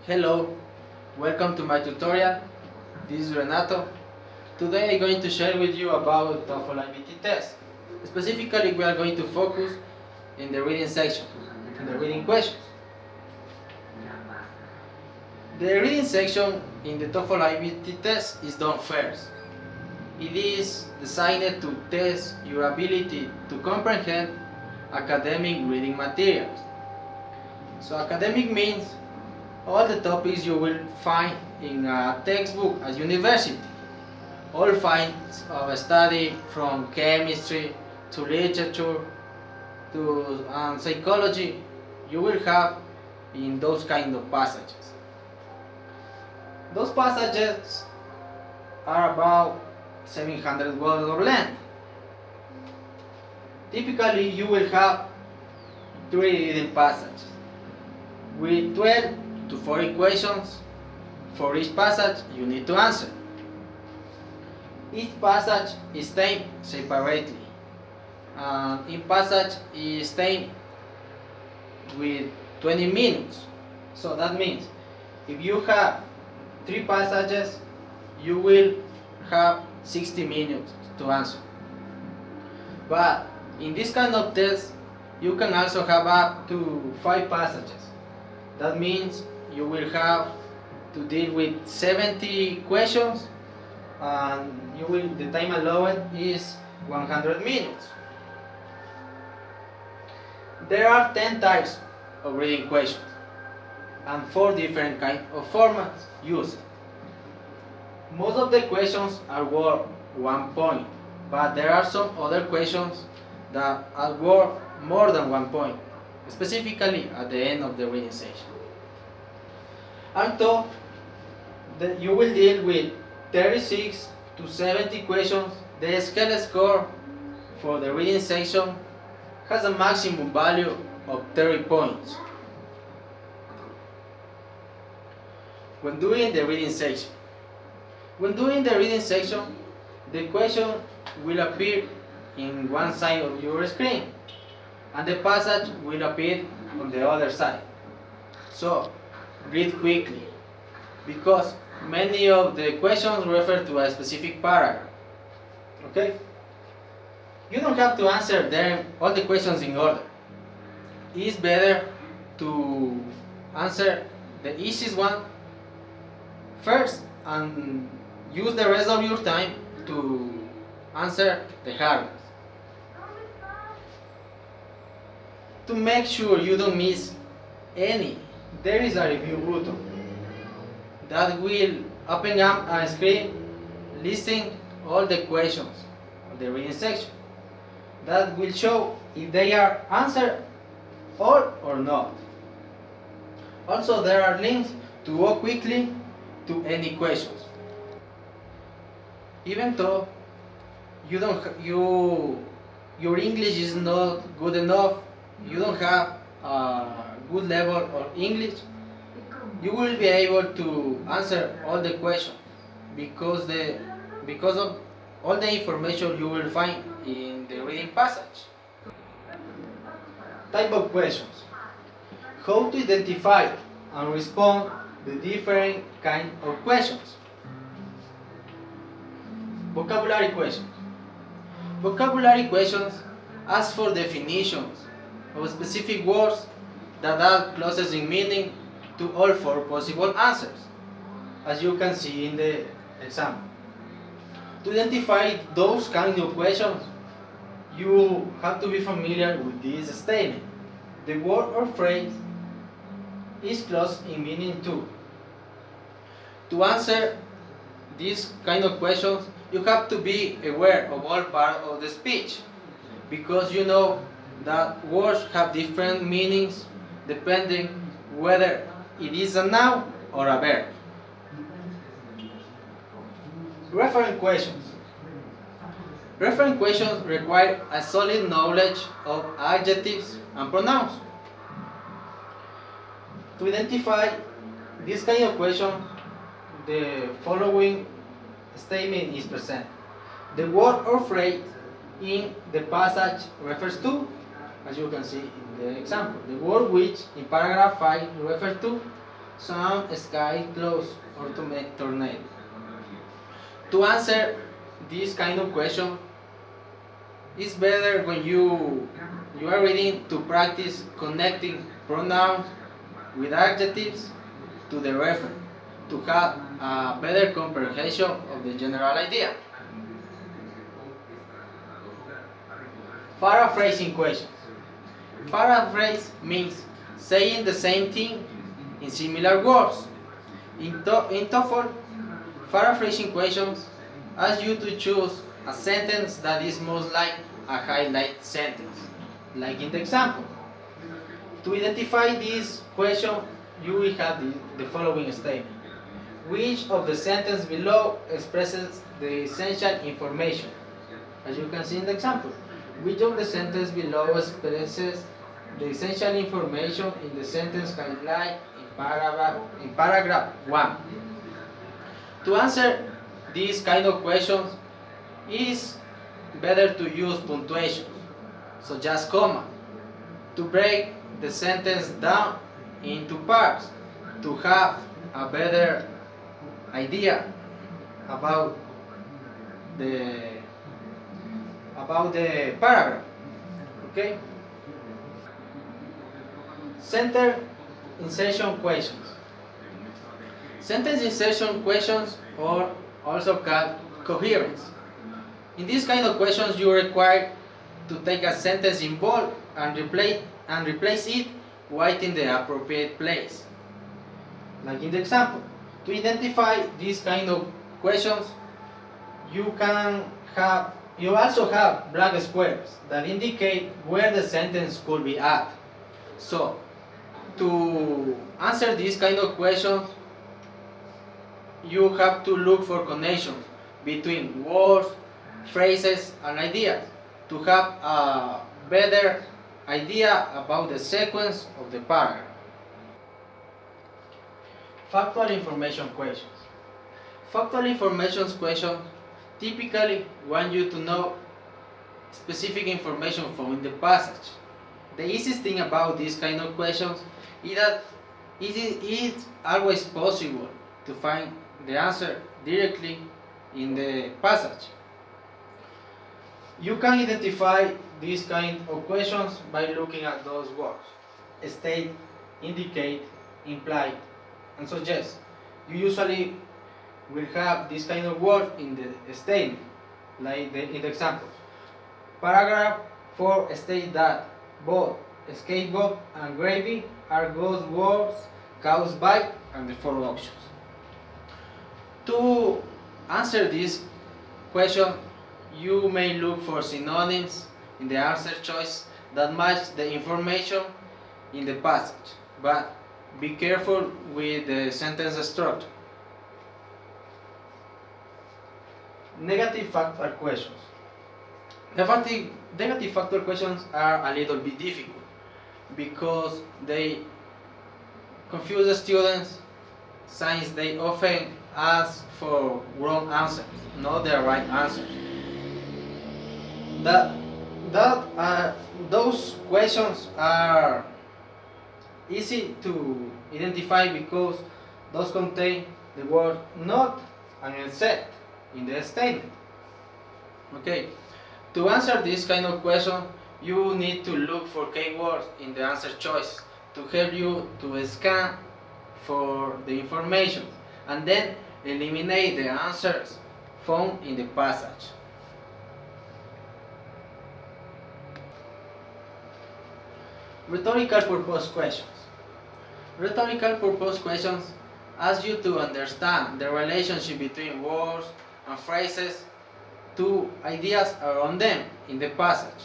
Hello, welcome to my tutorial. This is Renato. Today I'm going to share with you about TOEFL IBT test. Specifically, we are going to focus in the reading section, in the reading questions. The reading section in the TOEFL IBT test is done first. It is designed to test your ability to comprehend academic reading materials. So academic means all the topics you will find in a textbook at university. All kinds of study from chemistry to literature to psychology you will have in those kind of passages. Those passages are about 700 words of length. Typically you will have 3 reading passages with 12 to 40 questions for each passage you need to answer. Each passage is tamed separately. Each passage is tamed with 20 minutes. So that means if you have 3 passages, you will have 60 minutes to answer. But in this kind of test, you can also have up to 5 passages. That means you will have to deal with 70 questions, and the time allowed is 100 minutes. There are 10 types of reading questions and 4 different kinds of formats used. Most of the questions are worth 1 point, but there are some other questions that are worth more than 1 point, specifically at the end of the reading section. Although you will deal with 36 to 70 questions, the scale score for the reading section has a maximum value of 30 points. When doing the reading section, the question will appear in one side of your screen and the passage will appear on the other side. So read quickly, because many of the questions refer to a specific paragraph. Okay? You don't have to answer them all the questions in order. It's better to answer the easiest one first and use the rest of your time to answer the hard ones. To make sure you don't miss any, there is a review button that will open up a screen listing all the questions of the reading section. That will show if they are answered all or not. Also, there are links to go quickly to any questions. Even though your English is not good enough, you don't have a good level of English, you will be able to answer all the questions because of all the information you will find in the reading passage. Type of questions. How to identify and respond to different kind of questions. Vocabulary questions. Vocabulary questions ask for definitions of specific words that are closest in meaning to all 4 possible answers, as you can see in the example. To identify those kind of questions, you have to be familiar with this statement. The word or phrase is close in meaning too. To answer these kind of questions, you have to be aware of all parts of the speech, because you know that words have different meanings depending whether it is a noun or a verb. Reference questions. Reference questions require a solid knowledge of adjectives and pronouns. To identify this kind of question, the following statement is present. The word or phrase in the passage refers to, as you can see in the example, the word which in paragraph 5 refers to Sun, sky, clouds, or tornado. To answer this kind of question, it's better when you are reading to practice connecting pronouns with adjectives to the referent to have a better comprehension of the general idea. Paraphrasing questions. Paraphrase means saying the same thing in similar words. In TOEFL, paraphrasing questions ask you to choose a sentence that is most like a highlight sentence, like in the example. To identify this question, you will have the following statement. Which of the sentences below expresses the essential information? As you can see in the example. Which of the sentences below expresses the essential information in the sentence highlight in paragraph 1? To answer these kind of questions, it is better to use punctuation, such as comma, to break the sentence down into parts, to have a better idea about the paragraph. Okay? Sentence insertion questions. Sentence insertion questions are also called coherence. In these kind of questions, you are required to take a sentence in bold and replace it right in the appropriate place. Like in the example. To identify these kind of questions, you also have black squares that indicate where the sentence could be at. So, to answer this kind of questions, you have to look for connections between words, phrases, and ideas to have a better idea about the sequence of the paragraph. Factual information questions. Factual information questions typically want you to know specific information found in the passage. The easiest thing about these kind of questions is that it is always possible to find the answer directly in the passage. You can identify these kind of questions by looking at those words: state, indicate, imply, and suggest. You usually will have this kind of word in the statement, like in the examples. Paragraph 4 states that both scapegoat and gravy are those words caused by, and the four options. To answer this question, you may look for synonyms in the answer choice that match the information in the passage, but be careful with the sentence structure. Negative factor questions. Negative factor questions are a little bit difficult because they confuse the students, since they often ask for wrong answers, not the right answers. Those questions are easy to identify because those contain the word not and except in the statement. Okay, to answer this kind of question, you need to look for keywords in the answer choice to help you to scan for the information and then eliminate the answers found in the passage. Rhetorical purpose questions. Rhetorical purpose questions ask you to understand the relationship between words and phrases to ideas around them in the passage.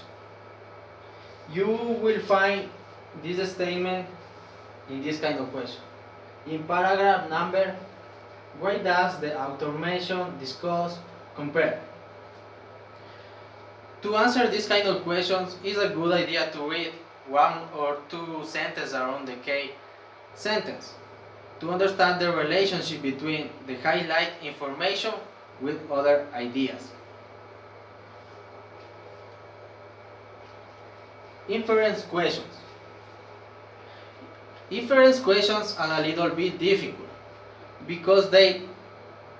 You will find this statement in this kind of question. In paragraph number, why does the automation discuss compare? To answer this kind of questions, it's a good idea to read one or two sentences around the key sentence to understand the relationship between the highlight information with other ideas. Inference questions. Inference questions are a little bit difficult because they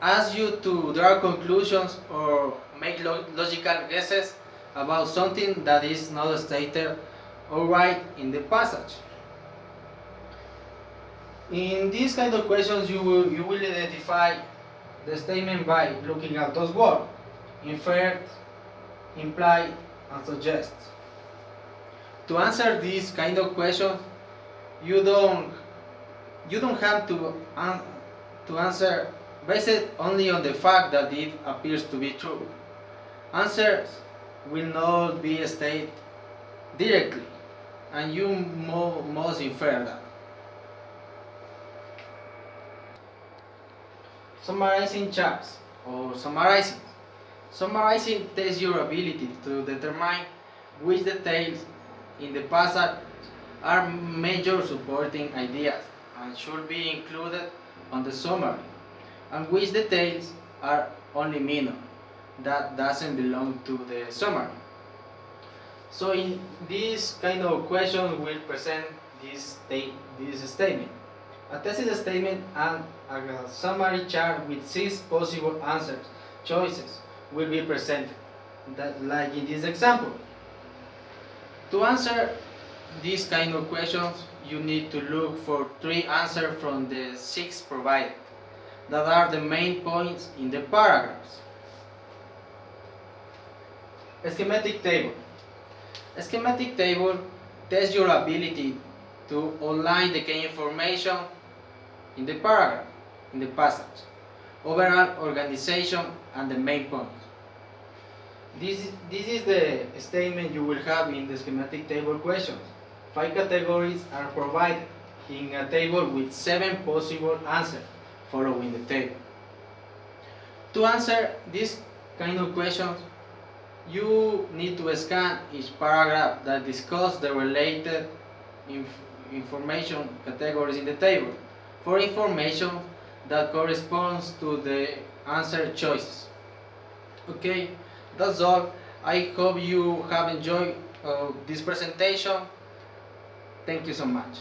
ask you to draw conclusions or make logical guesses about something that is not stated outright in the passage. In these kind of questions, you will identify the statement by looking at those words: inferred, implied, and suggest. To answer these kind of questions, you don't have to answer based only on the fact that it appears to be true. Answers will not be stated directly, and you must infer that. Summarizing charts or summarizing. Summarizing tests your ability to determine which details in the passage are major supporting ideas and should be included on the summary, and which details are only minor that doesn't belong to the summary. So in this kind of question we'll present this statement. A thesis statement and a summary chart with 6 possible answers choices will be presented, like in this example. To answer these kind of questions, you need to look for 3 answers from the 6 provided, that are the main points in the paragraphs. A schematic table. A schematic table tests your ability to outline the key information in the paragraph, in the passage, overall organization, and the main points. This is the statement you will have in the schematic table questions. 5 categories are provided in a table with 7 possible answers following the table. To answer this kind of questions, you need to scan each paragraph that discusses the related information categories in the table for information that corresponds to the answer choices. Okay, that's all. I hope you have enjoyed this presentation. Thank you so much.